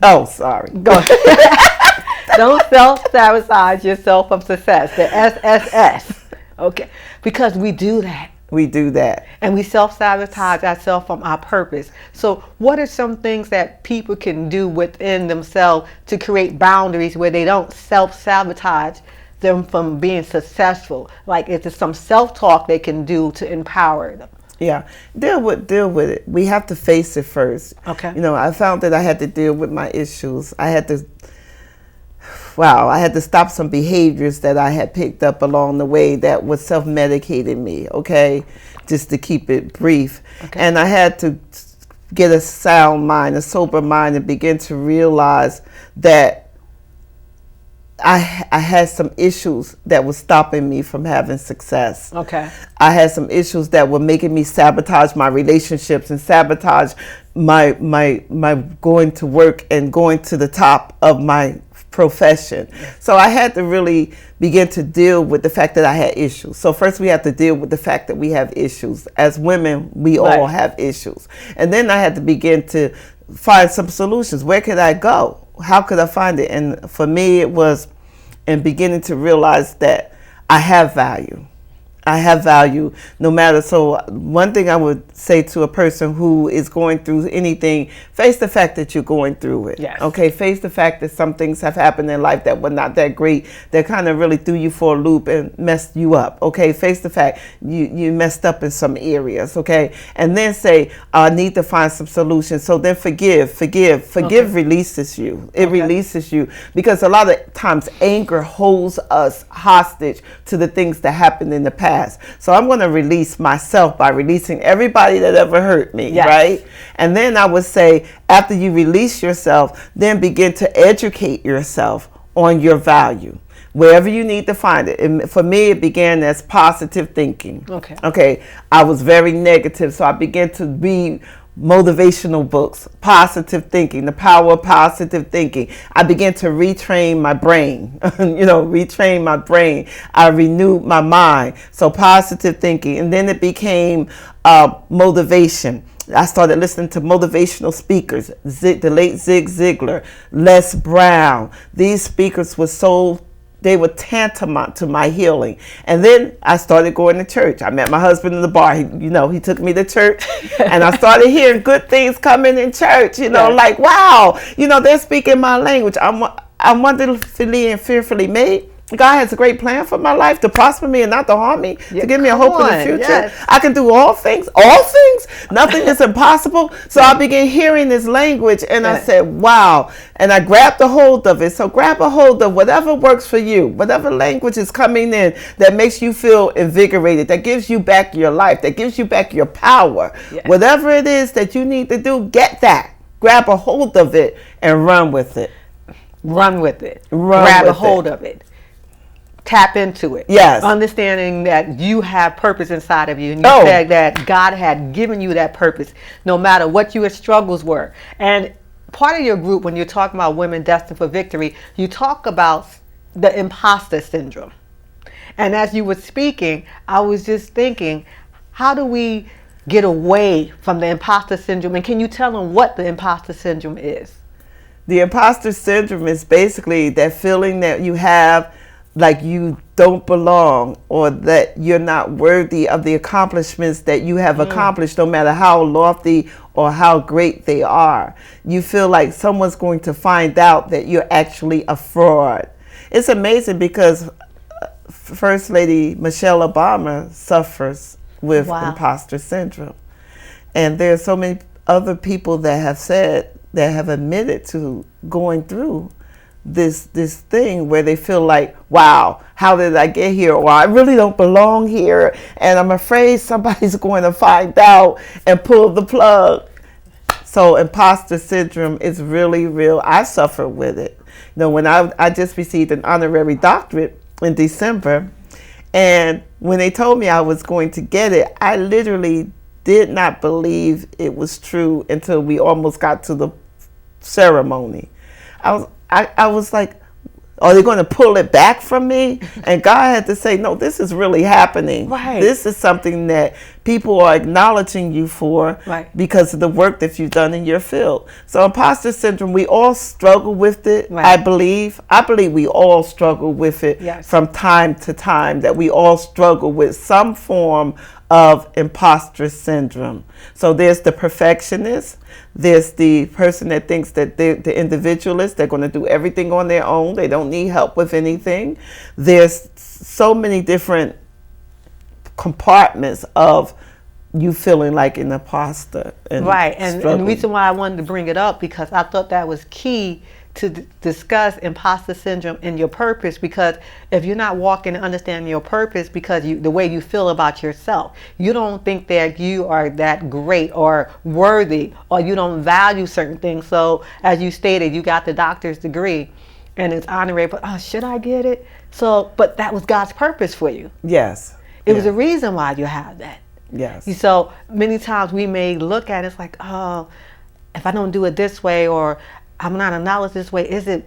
Oh, sorry. Go. Don't self-sabotage yourself from success. The SSS. Okay. Because we do that. We do that. And we self-sabotage ourselves from our purpose. So what are some things that people can do within themselves to create boundaries where they don't self-sabotage them from being successful? Like, is there some self-talk they can do to empower them? Yeah, deal with it. We have to face it first. Okay. I found that I had to deal with my issues. I had to stop some behaviors that I had picked up along the way that was self-medicating me, okay? Just to keep it brief. Okay. And I had to get a sound mind, a sober mind, and begin to realize that I had some issues that were stopping me from having success. Okay. I had some issues that were making me sabotage my relationships and sabotage my going to work and going to the top of my profession. So I had to really begin to deal with the fact that I had issues. So first we have to deal with the fact that we have issues. As women, we all have issues. And then I had to begin to find some solutions. Where could I go? How could I find it? And for me, it was in beginning to realize that I have value. I have value no matter. So one thing I would say to a person who is going through anything, face the fact that you're going through it. Yes. Okay, face the fact that some things have happened in life that were not that great, that kind of really threw you for a loop and messed you up. Okay, face the fact you messed up in some areas. Okay, and then say, I need to find some solutions. So then forgive releases you. It releases you, because a lot of times anger holds us hostage to the things that happened in the past. So I'm going to release myself by releasing everybody that ever hurt me, right? And then I would say, after you release yourself, then begin to educate yourself on your value, wherever you need to find it. And for me, it began as positive thinking. Okay. I was very negative, so I began to read motivational books, positive thinking, the power of positive thinking. I began to retrain my brain, retrain my brain. I renewed my mind. So positive thinking. And then it became motivation. I started listening to motivational speakers, the late Zig Ziglar, Les Brown. These speakers were they were tantamount to my healing. And then I started going to church. I met my husband in the bar. He took me to church, and I started hearing good things coming in church, like, wow, they're speaking my language. I'm wonderfully and fearfully made. God has a great plan for my life, to prosper me and not to harm me, to give me a hope in the future. Yes. I can do all things. Nothing is impossible. So I began hearing this language, and I said, wow. And I grabbed a hold of it. So grab a hold of whatever works for you, whatever language is coming in that makes you feel invigorated, that gives you back your life, that gives you back your power. Yes. Whatever it is that you need to do, get that. Grab a hold of it and run with it. Grab a hold of it. Tap into it. Yes. Understanding that you have purpose inside of you. And you said that God had given you that purpose, no matter what your struggles were. And part of your group, when you're talking about women destined for victory, you talk about the imposter syndrome. And as you were speaking, I was just thinking, how do we get away from the imposter syndrome? And can you tell them what the imposter syndrome is? The imposter syndrome is basically that feeling that you have like you don't belong, or that you're not worthy of the accomplishments that you have accomplished, no matter how lofty or how great they are. You feel like someone's going to find out that you're actually a fraud. It's amazing because First Lady Michelle Obama suffers with imposter syndrome. And there are so many other people that have admitted to going through this thing where they feel like, wow, how did I get here? Or I really don't belong here, and I'm afraid somebody's going to find out and pull the plug. So imposter syndrome is really real. I suffer with it. When I just received an honorary doctorate in December, and when they told me I was going to get it, I literally did not believe it was true until we almost got to the ceremony. I was like, Are they going to pull it back from me? And God had to say, no, this is really happening. Right. This is something that people are acknowledging you for because of the work that you've done in your field. So imposter syndrome, we all struggle with it, I believe. I believe we all struggle with it from time to time, that we all struggle with some form of imposter syndrome. So there's the perfectionist, there's the person that thinks that they're the individualist, they're going to do everything on their own, they don't need help with anything. There's so many different compartments of you feeling like an imposter. And the reason why I wanted to bring it up, because I thought that was key to discuss imposter syndrome and your purpose, because if you're not walking and understanding your purpose, because the way you feel about yourself, you don't think that you are that great or worthy, or you don't value certain things. So as you stated, you got the doctor's degree and it's honorary, but should I get it? So, but that was God's purpose for you. Yes. It was a reason why you have that. Yes. So many times we may look at it, it's like, oh, if I don't do it this way, or I'm not acknowledged this way,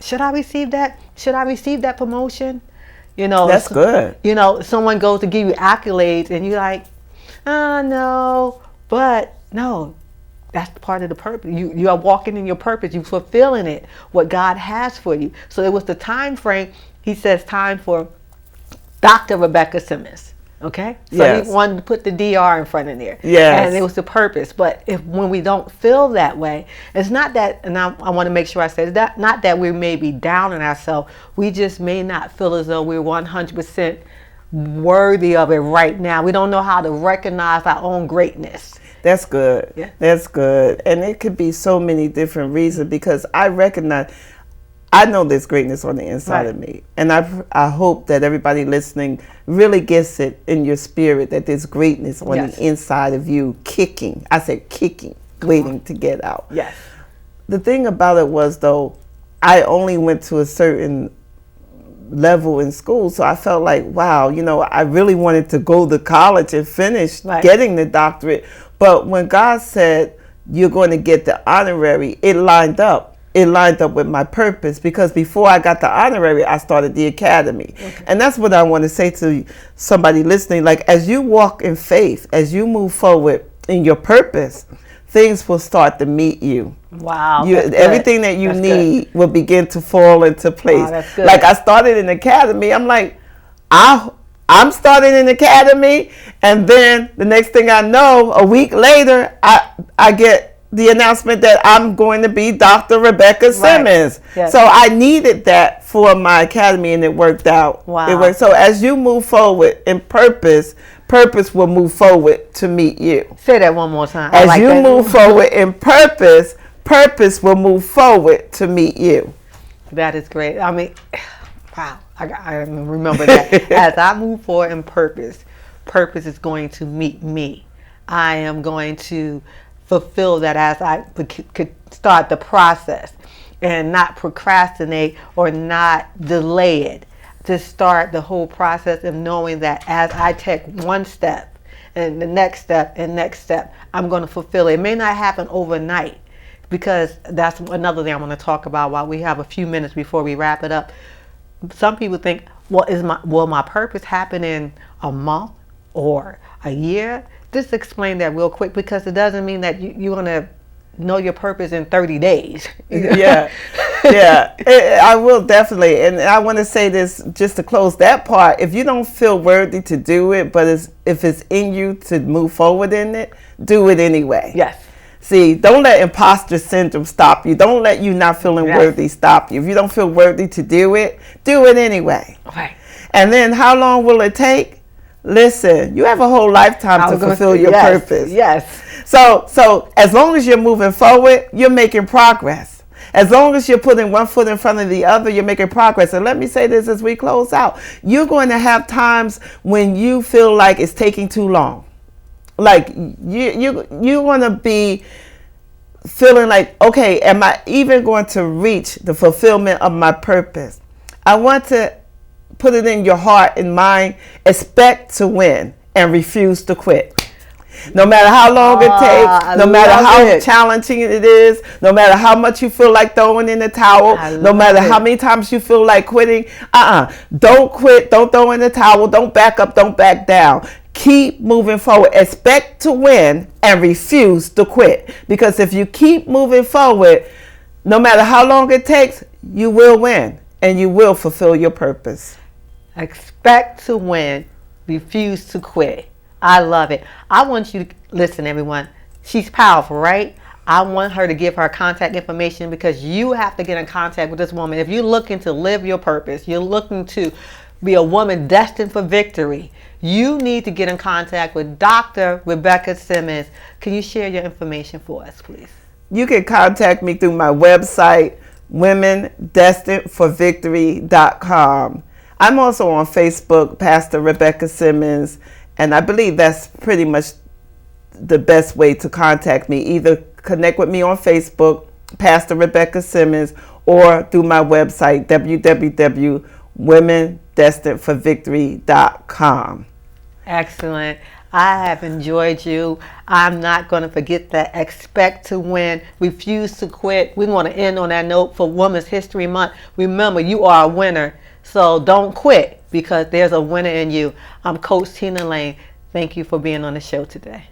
should I receive that? Should I receive that promotion? That's good. Someone goes to give you accolades and you're like, no, but no, that's part of the purpose. You are walking in your purpose. You're fulfilling it, what God has for you. So it was the time frame. He says time for Dr. Rebecca Simmons. Okay, so he wanted to put the DR in front of there. Yes. And it was the purpose. But when we don't feel that way, it's not that, and I want to make sure I say that, not that we may be down on ourselves. We just may not feel as though we're 100% worthy of it right now. We don't know how to recognize our own greatness. That's good. Yeah. That's good. And it could be so many different reasons, because I know there's greatness on the inside of me. And I hope that everybody listening really gets it in your spirit, that there's greatness on the inside of you, kicking. I said kicking, waiting to get out. Yes. The thing about it was, though, I only went to a certain level in school. So I felt like, wow, I really wanted to go to college and finish getting the doctorate. But when God said, you're going to get the honorary, it lined up. It lined up with my purpose, because before I got the honorary, I started the academy. Okay. And that's what I want to say to somebody listening. Like, as you walk in faith, as you move forward in your purpose, things will start to meet you. Wow. Everything that you need will begin to fall into place. Wow, that's good. Like, I started an academy. I'm like, I'm starting an academy. And then the next thing I know, a week later, I get the announcement that I'm going to be Dr. Rebecca Simmons. Yes. So I needed that for my academy, and it worked out. Wow. It worked. So as you move forward in purpose will move forward to meet you. Say that one more time. As you move forward in purpose will move forward to meet you. That is great. I mean, wow. I remember that. As I move forward in purpose is going to meet me. I am going to fulfill that as I could start the process, and not procrastinate or not delay it. To start the whole process of knowing that as I take one step and the next step and next step, I'm going to fulfill it. It may not happen overnight, because that's another thing I want to talk about while we have a few minutes before we wrap it up. Some people think, will my purpose happen in a month or a year? Just explain that real quick, because it doesn't mean that you're going to know your purpose in 30 days. Yeah. I will definitely. And I want to say this just to close that part. If you don't feel worthy to do it, but if it's in you to move forward in it, do it anyway. Yes. See, don't let imposter syndrome stop you. Don't let you not feeling worthy stop you. If you don't feel worthy to do it anyway. Right. And then how long will it take? Listen, you have a whole lifetime to fulfill your purpose. Yes. So as long as you're moving forward, you're making progress. As long as you're putting one foot in front of the other, you're making progress. And let me say this as we close out. You're going to have times when you feel like it's taking too long. Like you're going to be feeling like, okay, am I even going to reach the fulfillment of my purpose? I want to put it in your heart and mind, expect to win and refuse to quit. No matter how long it takes, no matter how challenging it is, no matter how much you feel like throwing in the towel, no matter how many times you feel like quitting, don't quit, don't throw in the towel, don't back up, don't back down. Keep moving forward. Expect to win and refuse to quit. Because if you keep moving forward, no matter how long it takes, you will win and you will fulfill your purpose. Expect to win, refuse to quit. I love it. I want you to listen, everyone. She's powerful, right? I want her to give her contact information because you have to get in contact with this woman. If you're looking to live your purpose, you're looking to be a woman destined for victory, you need to get in contact with Dr. Rebecca Simmons. Can you share your information for us, please? You can contact me through my website, womendestinedforvictory.com. I'm also on Facebook, Pastor Rebecca Simmons, and I believe that's pretty much the best way to contact me. Either connect with me on Facebook, Pastor Rebecca Simmons, or through my website, www.womendestinedforvictory.com. Excellent. I have enjoyed you. I'm not going to forget that. Expect to win. Refuse to quit. We want to end on that note for Women's History Month. Remember, you are a winner. So don't quit because there's a winner in you. I'm Coach Tina Lane. Thank you for being on the show today.